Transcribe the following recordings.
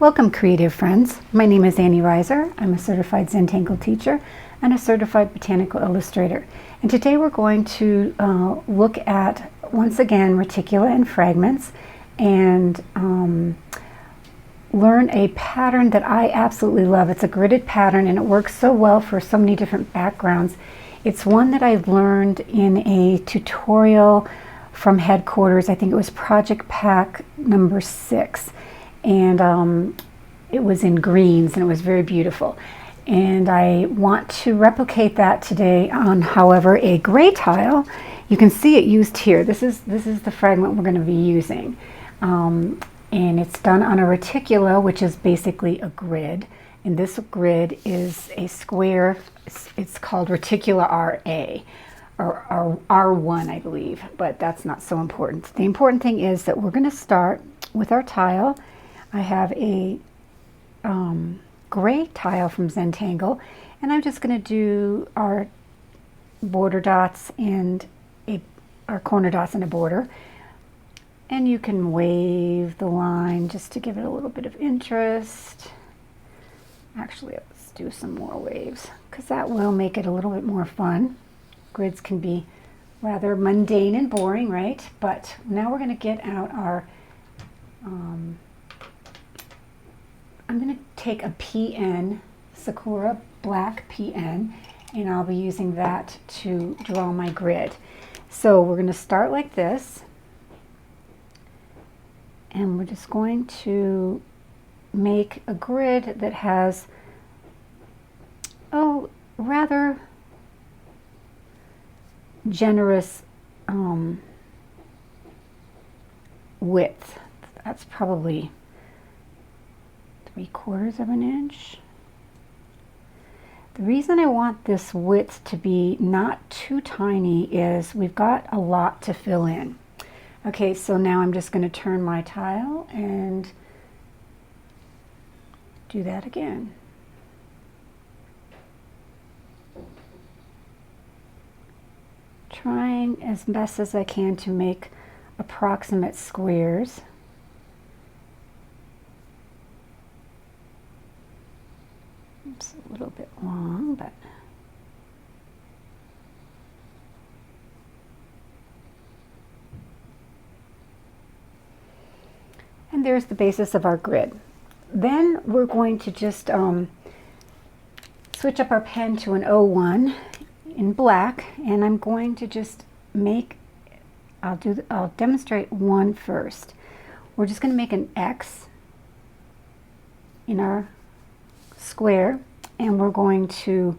Welcome, creative friends. My name is Annie Reiser. I'm a certified Zentangle teacher and a certified botanical illustrator. And today we're going to look at, once again, Reticula and Fragments and learn a pattern that I absolutely love. It's a gridded pattern and it works so well for so many different backgrounds. It's one that I've learned in a tutorial from headquarters. I think it was Project Pack number 6. And it was in greens and it was very beautiful. And I want to replicate that today on, however, a gray tile. You can see it used here. This is the fragment we're going to be using. And it's done on a reticula, which is basically a grid. And this grid is a square. It's called Reticula RA, or R1, I believe, but that's not so important. The important thing is that we're going to start with our tile. I have a gray tile from Zentangle, and I'm just going to do our border dots and our corner dots in a border. And you can wave the line just to give it a little bit of interest. Actually, let's do some more waves because that will make it a little bit more fun. Grids can be rather mundane and boring, right? But now we're going to get out our I'm going to take a PN, Sakura black PN, and I'll be using that to draw my grid. So we're going to start like this, and we're just going to make a grid that has, rather generous width. That's probably 3/4 of an inch. The reason I want this width to be not too tiny is we've got a lot to fill in. Okay, so now I'm just going to turn my tile and do that again. Trying as best as I can to make approximate squares. It's a little bit long, but and there's the basis of our grid. Then we're going to just switch up our pen to an 01 in black, and I'm going to just make, I'll demonstrate one first. We're just going to make an X in our square, and we're going to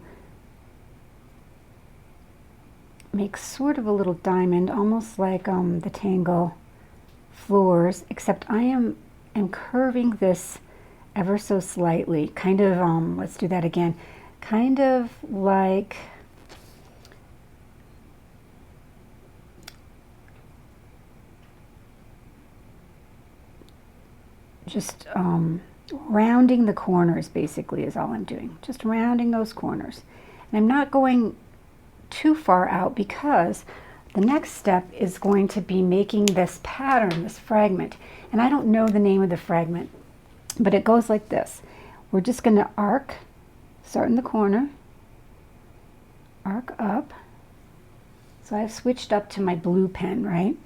make sort of a little diamond, almost like the tangle floors, except I am curving this ever so slightly, kind of let's do that again, kind of like just rounding the corners, basically, is all I'm doing. Just rounding those corners. And I'm not going too far out because the next step is going to be making this pattern, this fragment. And I don't know the name of the fragment, but it goes like this. We're just going to arc, start in the corner, arc up. So I've switched up to my blue pen, right?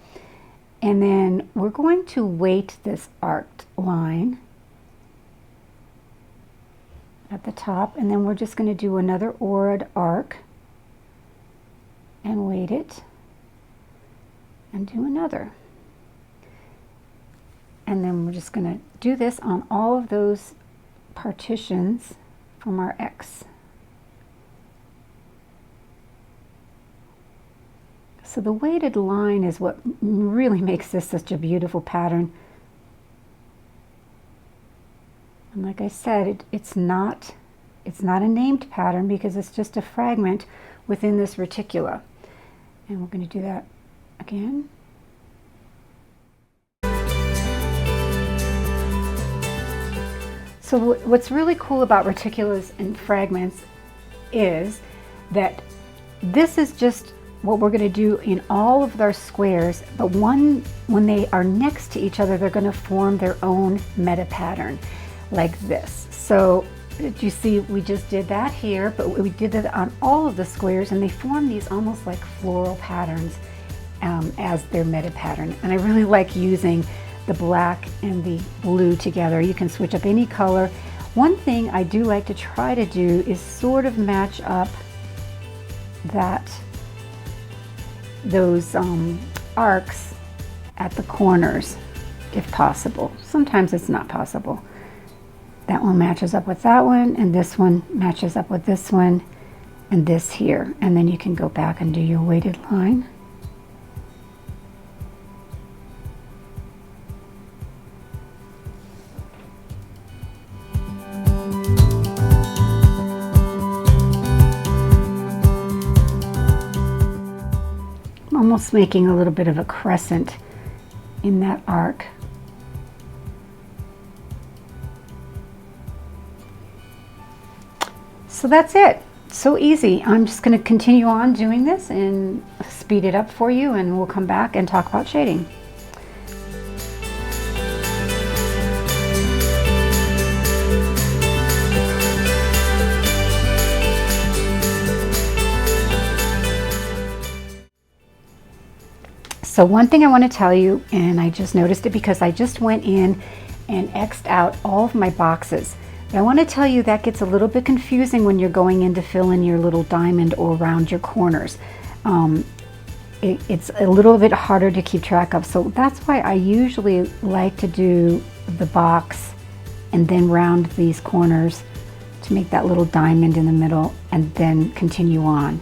And then we're going to weight this arced line at the top, and then we're just going to do another odd arc and weight it and do another. And then we're just going to do this on all of those partitions from our X. So the weighted line is what really makes this such a beautiful pattern. And like I said, it's not a named pattern because it's just a fragment within this reticula. And we're going to do that again. So what's really cool about reticulas and fragments is that this is just what we're going to do in all of our squares, but when they are next to each other, they're going to form their own meta pattern. like this. So did you see we just did that here, but we did that on all of the squares, and they form these almost like floral patterns as their meta pattern. And I really like using the black and the blue together. You can switch up any color. One thing I do like to try to do is sort of match up those arcs at the corners if possible. Sometimes it's not possible. That one matches up with that one, and this one matches up with this one, and this here. And then you can go back and do your weighted line. I'm almost making a little bit of a crescent in that arc. So that's it. So easy. I'm just going to continue on doing this and speed it up for you, and we'll come back and talk about shading. So one thing I want to tell you, and I just noticed it because I just went in and X'd out all of my boxes. But I want to tell you that gets a little bit confusing when you're going in to fill in your little diamond or around your corners. It's a little bit harder to keep track of. So that's why I usually like to do the box and then round these corners to make that little diamond in the middle and then continue on.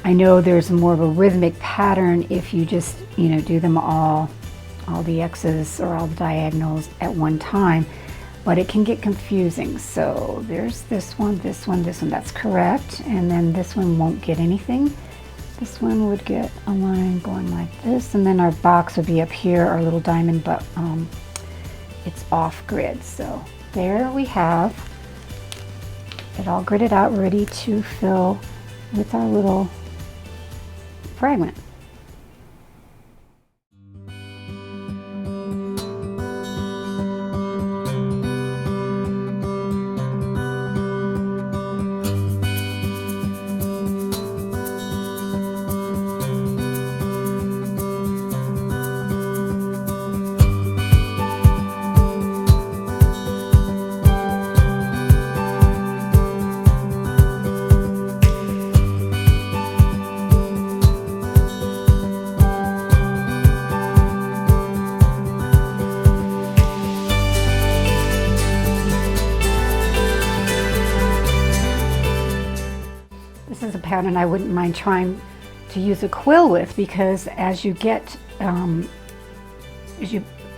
I know there's more of a rhythmic pattern if you just, do them all the X's or all the diagonals at one time, but it can get confusing. So there's this one, this one, this one, that's correct. And then this one won't get anything. This one would get a line going like this, and then our box would be up here, our little diamond, but it's off grid. So there we have it all gridded out, ready to fill with our little fragment. This is a pattern I wouldn't mind trying to use a quill with, because as you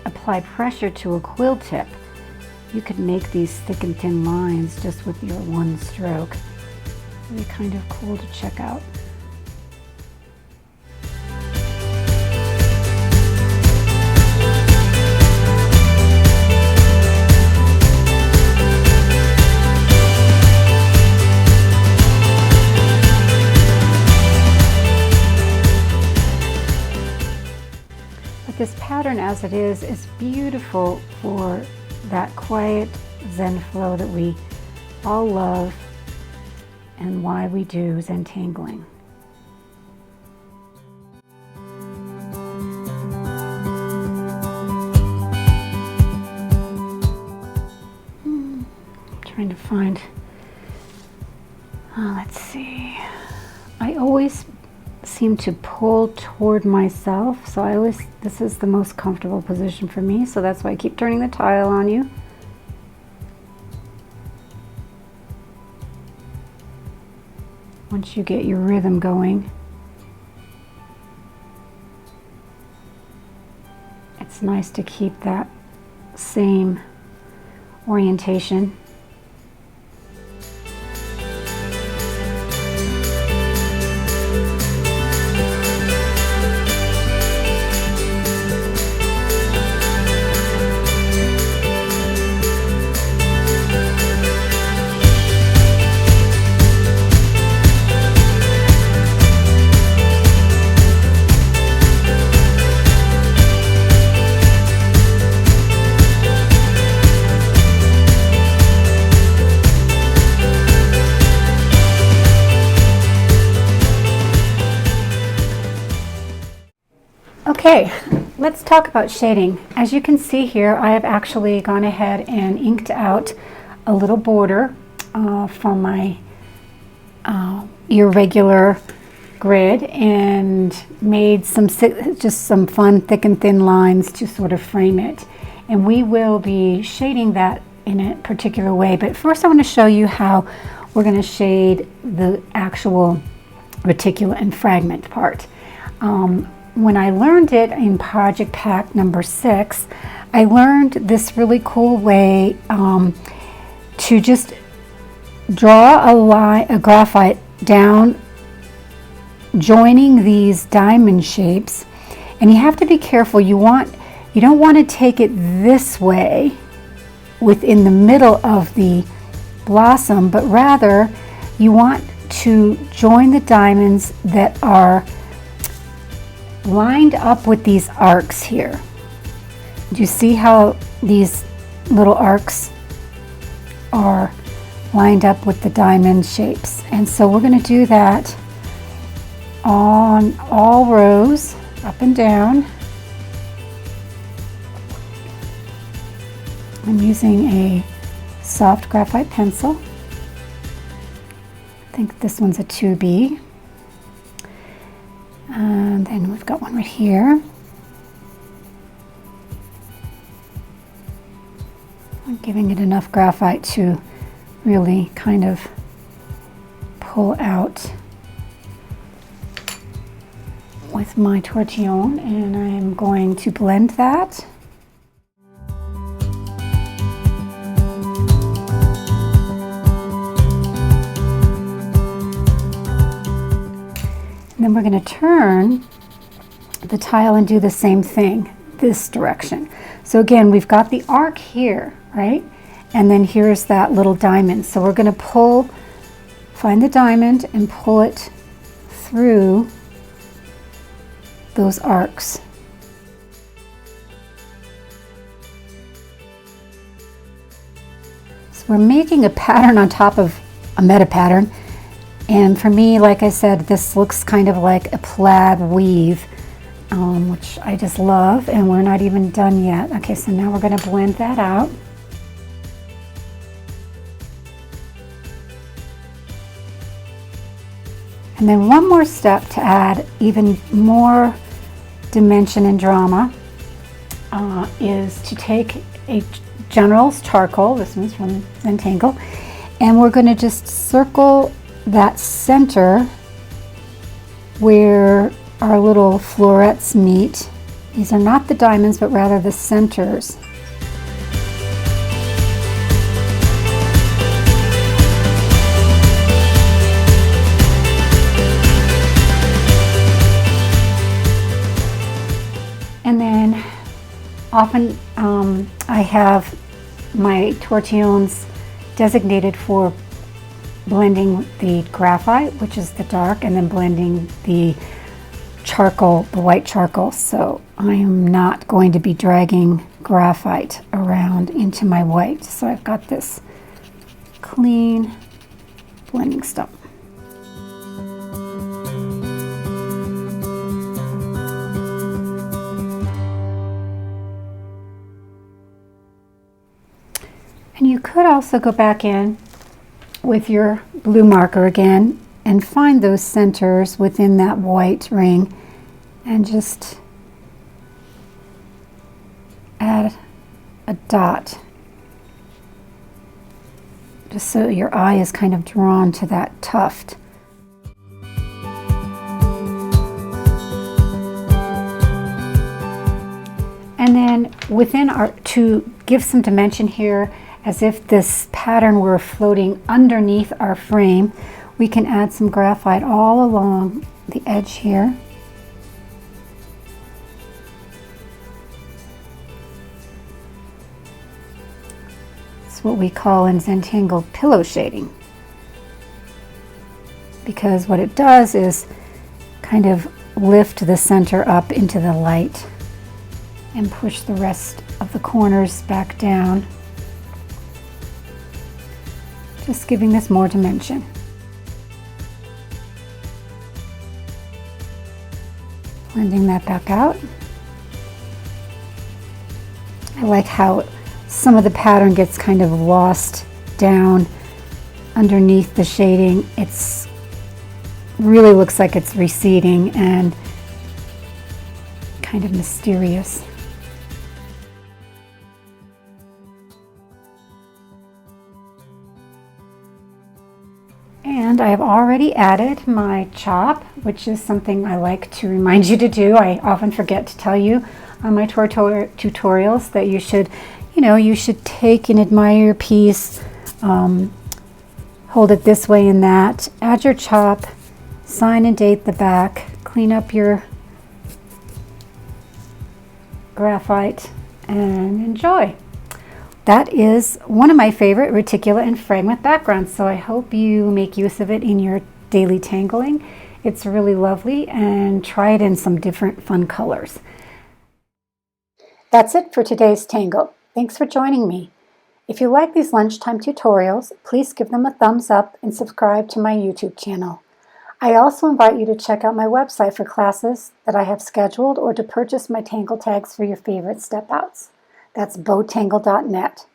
apply pressure to a quill tip, you could make these thick and thin lines just with your one stroke. Really kind of cool to check out. This pattern as it is beautiful for that quiet Zen flow that we all love and why we do Zentangling. Trying to find, let's see, I always seem to pull toward myself, so this is the most comfortable position for me, so that's why I keep turning the tile on you. Once you get your rhythm going, it's nice to keep that same orientation. Okay, let's talk about shading. As you can see here, I have actually gone ahead and inked out a little border from my irregular grid and made just some fun thick and thin lines to sort of frame it. And we will be shading that in a particular way. But first I want to show you how we're going to shade the actual reticula and fragment part. When I learned it in project pack number 6, I learned this really cool way to just draw a graphite down, joining these diamond shapes. And you have to be careful. You don't want to take it this way within the middle of the blossom, but rather you want to join the diamonds that are lined up with these arcs here. Do you see how these little arcs are lined up with the diamond shapes? And so we're going to do that on all rows, up and down. I'm using a soft graphite pencil. I think this one's a 2B. And then we've got one right here. I'm giving it enough graphite to really kind of pull out with my tortillion, and I'm going to blend that. And then we're going to turn the tile and do the same thing this direction. So again, we've got the arc here, right? And then here's that little diamond. So we're going to find the diamond and pull it through those arcs. So we're making a pattern on top of a meta pattern. And for me, like I said, this looks kind of like a plaid weave, which I just love, and we're not even done yet. Okay, so now we're going to blend that out. And then one more step to add even more dimension and drama is to take a General's charcoal, this one's from Zentangle, and we're going to just circle that center where our little florets meet. These are not the diamonds, but rather the centers. And then often I have my tortillons designated for blending the graphite, which is the dark, and then blending the charcoal, the white charcoal. So I am not going to be dragging graphite around into my white. So I've got this clean blending stump. And you could also go back in with your blue marker again and find those centers within that white ring and just add a dot, just so your eye is kind of drawn to that tuft. And then to give some dimension here, as if this pattern were floating underneath our frame, we can add some graphite all along the edge here. It's what we call in Zentangle pillow shading, because what it does is kind of lift the center up into the light and push the rest of the corners back down, just giving this more dimension. Blending that back out. I like how some of the pattern gets kind of lost down underneath the shading. It's really looks like it's receding and kind of mysterious. And I have already added my chop, which is something I like to remind you to do. I often forget to tell you on my tutorials that you should, you should take and admire your piece, hold it this way and that, add your chop, sign and date the back, clean up your graphite, and enjoy. That is one of my favorite Reticula and Fragment backgrounds, so I hope you make use of it in your daily tangling. It's really lovely, and try it in some different fun colors. That's it for today's tangle. Thanks for joining me. If you like these lunchtime tutorials, please give them a thumbs up and subscribe to my YouTube channel. I also invite you to check out my website for classes that I have scheduled or to purchase my tangle tags for your favorite step outs. That's bowtangle.net.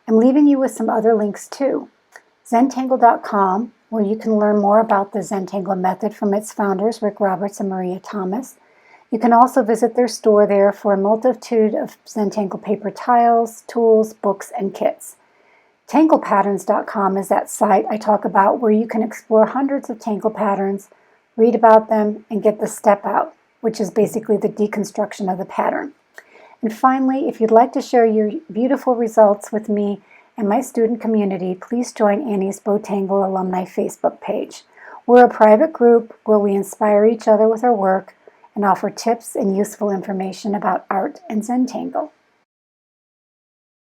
I'm leaving you with some other links too. Zentangle.com, where you can learn more about the Zentangle method from its founders, Rick Roberts and Maria Thomas. You can also visit their store there for a multitude of Zentangle paper tiles, tools, books, and kits. Tanglepatterns.com is that site I talk about where you can explore hundreds of tangle patterns, read about them, and get the step out, which is basically the deconstruction of the pattern. And finally, if you'd like to share your beautiful results with me and my student community, please join Annie's Bowtangle Alumni Facebook page. We're a private group where we inspire each other with our work and offer tips and useful information about art and Zentangle.